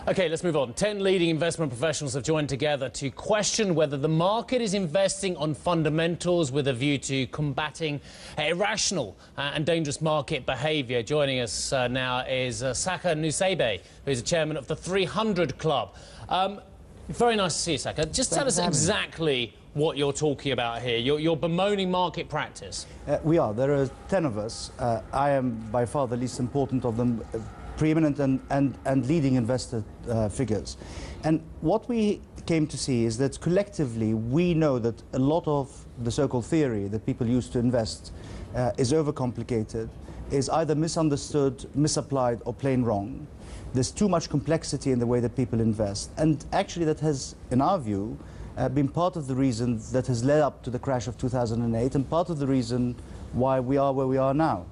OK, let's move on. 10 leading investment professionals have joined together to question whether the market is investing on fundamentals with a view to combating irrational and dangerous market behaviour. Joining us now is Saka Nusseibeh, who's the chairman of the 300 Club. Very nice to see you, Saka. Just tell us exactly what you're talking about here. You're bemoaning market practice. We are. There are 10 of us. I am by far the least important of them. Preeminent and leading investor figures. And what we came to see is that collectively we know that a lot of the so-called theory that people use to invest is overcomplicated, is either misunderstood, misapplied or plain wrong. There's too much complexity in the way that people invest, and actually that has, in our view, been part of the reason that has led up to the crash of 2008 and part of the reason why we are where we are now.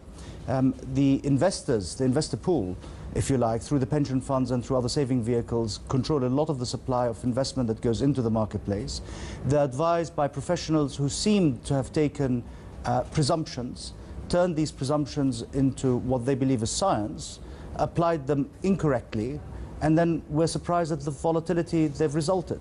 The investors, the investor pool, if you like, through the pension funds and through other saving vehicles, control a lot of the supply of investment that goes into the marketplace. They're advised by professionals who seem to have taken presumptions, turned these presumptions into what they believe is science, applied them incorrectly, and then we're surprised at the volatility they've resulted.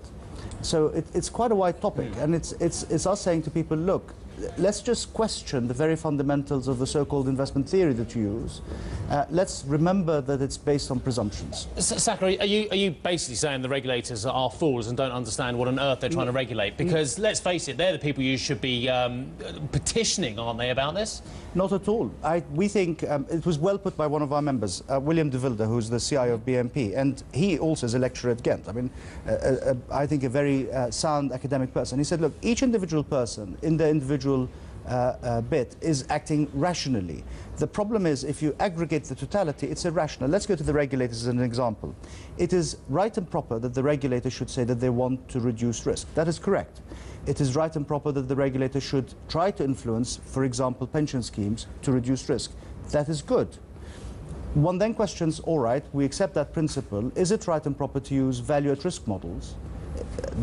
So it's quite a wide topic, and it's us saying to people, look, let's just question the very fundamentals of the so-called investment theory that you use. Let's remember that it's based on presumptions. Saka, are you basically saying the regulators are fools and don't understand what on earth they're trying to regulate? Because let's face it, they're the people you should be petitioning, aren't they, about this? Not at all. We think it was well put by one of our members, William de Wilde, who's the CIO of BNP, and he also is a lecturer at Ghent. I mean, I think a very sound academic person. He said, look, each individual person in the individual bit is acting rationally. The problem is, if you aggregate the totality, it's irrational. Let's go to the regulators as an example. It is right and proper that the regulator should say that they want to reduce risk. That is correct. It is right and proper that the regulator should try to influence, for example, pension schemes to reduce risk. That is good. One then questions, all right, we accept that principle. Is it right and proper to use value-at-risk models?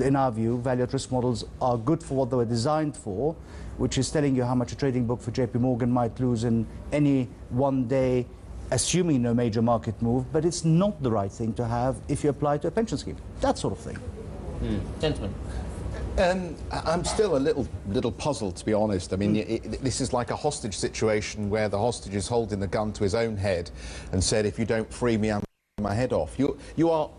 In our view, value-at-risk models are good for what they were designed for, which is telling you how much a trading book for JP Morgan might lose in any one day, assuming no major market move, but it's not the right thing to have if you apply to a pension scheme. That sort of thing. Gentlemen. I'm still a little puzzled, to be honest. I mean, this is like a hostage situation where the hostage is holding the gun to his own head and said, if you don't free me, I'm my head off. You are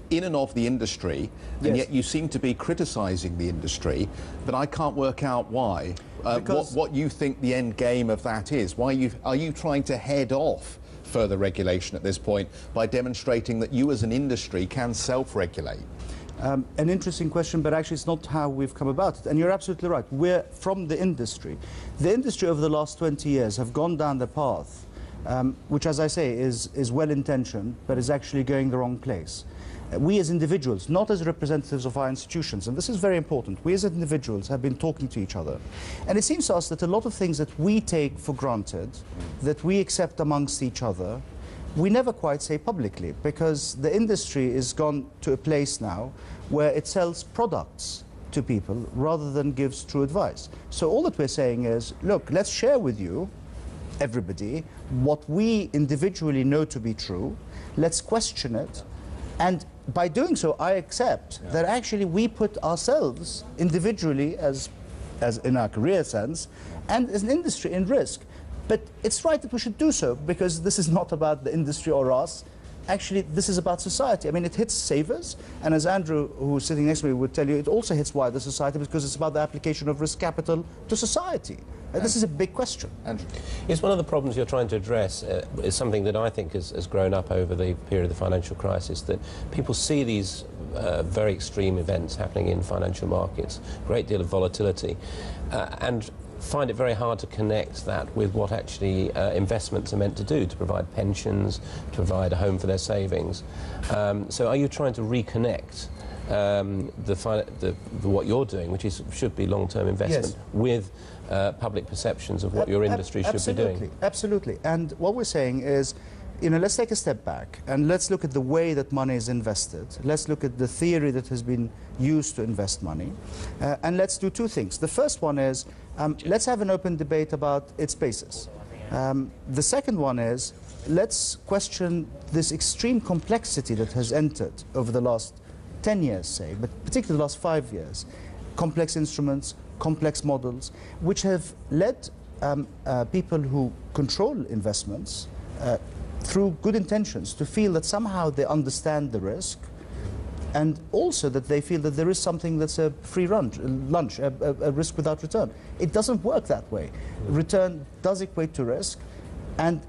in and of the industry, and yet you seem to be criticising the industry, but I can't work out why. What you think the end game of that is. Why are you trying to head off further regulation at this point by demonstrating that you as an industry can self-regulate? An interesting question, but actually it's not how we've come about it. And you're absolutely right. We're from the industry. The industry over the last 20 years have gone down the path, which, as I say, is well-intentioned, but is actually going the wrong place. We as individuals, not as representatives of our institutions, and this is very important, we as individuals have been talking to each other. And it seems to us that a lot of things that we take for granted, that we accept amongst each other, we never quite say publicly, because the industry has gone to a place now where it sells products to people rather than gives true advice. So all that we're saying is, look, let's share with you, everybody, what we individually know to be true, let's question it, and by doing so, I accept that actually we put ourselves individually, as in our career sense, and as an industry in risk. But it's right that we should do so, because this is not about the industry or us. Actually, this is about society. I mean, it hits savers, and as Andrew, who's sitting next to me, would tell you, it also hits wider society, because it's about the application of risk capital to society. This is a big question. Andrew? Yes, one of the problems you're trying to address is something that I think has grown up over the period of the financial crisis, that people see these very extreme events happening in financial markets, a great deal of volatility, and find it very hard to connect that with what actually investments are meant to do, to provide pensions, to provide a home for their savings. So are you trying to reconnect what you're doing, which should be long-term investment, with public perceptions of what your industry should be doing? Absolutely. And what we're saying is, you know, let's take a step back and let's look at the way that money is invested. Let's look at the theory that has been used to invest money. And let's do two things. The first one is, let's have an open debate about its basis. The second one is, let's question this extreme complexity that has entered over the last 10 years, say, but particularly the last 5 years. Complex instruments, complex models, which have led people who control investments through good intentions to feel that somehow they understand the risk, and also that they feel that there is something that's a free lunch, a risk without return. It doesn't work that way. Return does equate to risk, and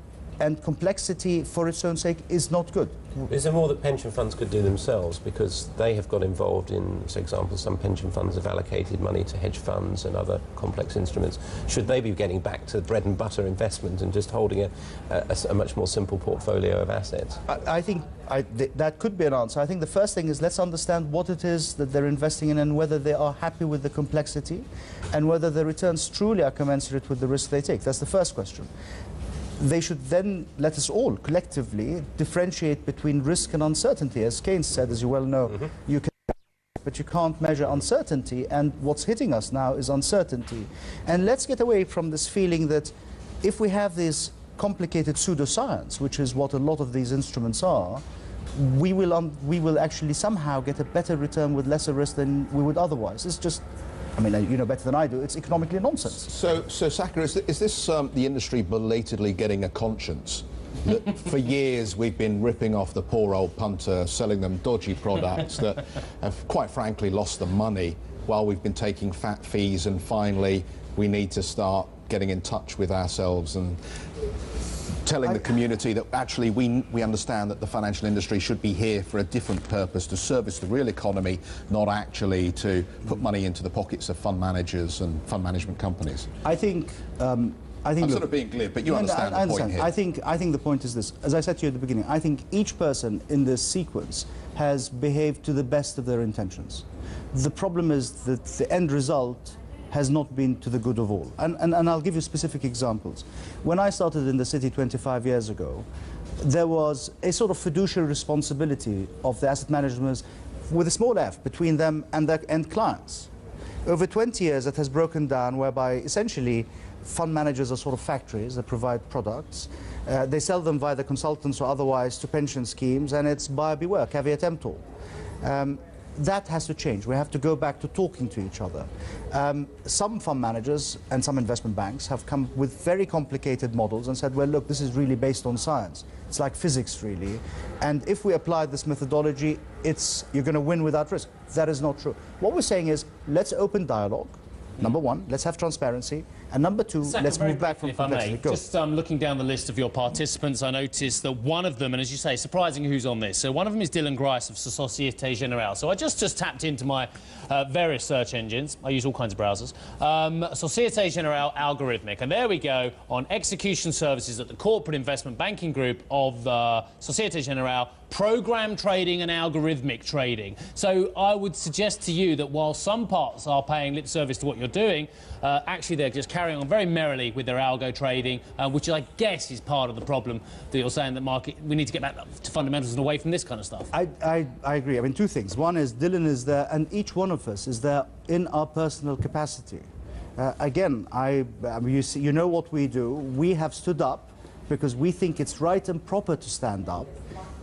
complexity for its own sake is not good. Is there more that pension funds could do themselves, because they have got involved in, for example, some pension funds have allocated money to hedge funds and other complex instruments? Should they be getting back to bread and butter investment and just holding a much more simple portfolio of assets? I think that could be an answer. I think the first thing is let's understand what it is that they're investing in and whether they are happy with the complexity and whether the returns truly are commensurate with the risk they take. That's the first question. They should then let us all collectively differentiate between risk and uncertainty. As Keynes said, as you well know, you can, but you can't measure uncertainty, and what's hitting us now is uncertainty. And let's get away from this feeling that if we have this complicated pseudoscience, which is what a lot of these instruments are, we will actually somehow get a better return with lesser risk than we would otherwise. It's just, I mean, you know better than I do, it's economically nonsense. So Saka, is this the industry belatedly getting a conscience? That for years we've been ripping off the poor old punter, selling them dodgy products that have, quite frankly, lost them money while we've been taking fat fees, and finally we need to start getting in touch with ourselves and telling the community that actually we understand that the financial industry should be here for a different purpose, to service the real economy, not actually to put money into the pockets of fund managers and fund management companies. I think I'm sort of being glib, but you understand the point here. I think the point is this. As I said to you at the beginning, I think each person in this sequence has behaved to the best of their intentions. The problem is that the end result has not been to the good of all. And I'll give you specific examples. When I started in the city 25 years ago, there was a sort of fiduciary responsibility of the asset managers with a small f between them and their end clients. Over 20 years, that has broken down, whereby essentially fund managers are sort of factories that provide products. They sell them via the consultants or otherwise to pension schemes, and it's buyer beware, caveat emptor. That has to change. We have to go back to talking to each other. Some fund managers and some investment banks have come with very complicated models and said, well, look, this is really based on science. It's like physics, really. And if we apply this methodology, you're going to win without risk. That is not true. What we're saying is, let's open dialogue. Number one, let's have transparency. And number two, let's move back from complexity. Just looking down the list of your participants, I noticed that one of them, and as you say, surprising who's on this. So one of them is Dylan Grice of Société Générale. So I just tapped into my various search engines. I use all kinds of browsers. Société Générale Algorithmic. And there we go on execution services at the corporate investment banking group of Société Générale, program trading and algorithmic trading. So I would suggest to you that while some parts are paying lip service to what you're doing, actually they're just carrying on very merrily with their algo trading, which I guess is part of the problem that you're saying that we need to get back to fundamentals and away from this kind of stuff. I agree. I mean, two things. One is Dylan is there, and each one of us is there in our personal capacity. Again, you know what we do. We have stood up because we think it's right and proper to stand up,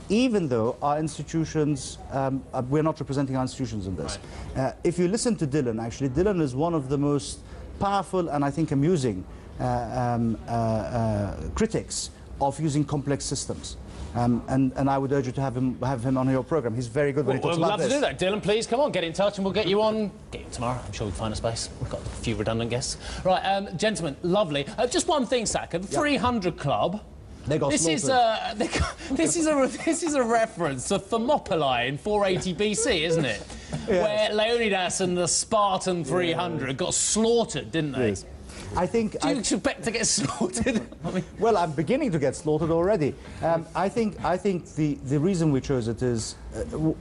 even though our institutions, we're not representing our institutions in this. Right. If you listen to Dylan, actually, Dylan is one of the most powerful and I think amusing critics of using complex systems. And I would urge you to have him on your program. He's very good when he talks about this. We'd love to do that. Dylan, please, come on, get in touch and we'll get you on tomorrow. I'm sure we'll find a space. We've got a few redundant guests. Right, gentlemen, lovely. Just one thing, Saka, the 300 Club. They got this is a reference to Thermopylae in 480 BC, isn't it? Yes. Where Leonidas and the Spartan 300 got slaughtered, didn't they? Yes. I think. Do you expect to get slaughtered? I mean, well, I'm beginning to get slaughtered already. I think the reason we chose it is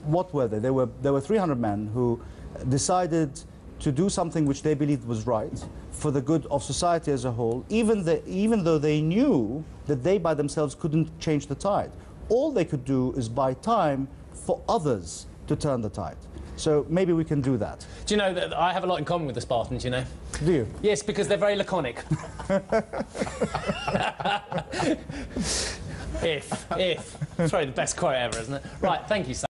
what were they? There were 300 men who decided to do something which they believed was right for the good of society as a whole, even though they knew that they by themselves couldn't change the tide. All they could do is buy time for others to turn the tide. So maybe we can do that. Do you know that I have a lot in common with the Spartans, you know? Do you? Yes, because they're very laconic. If. It's probably the best quote ever, isn't it? Right, thank you, Sam.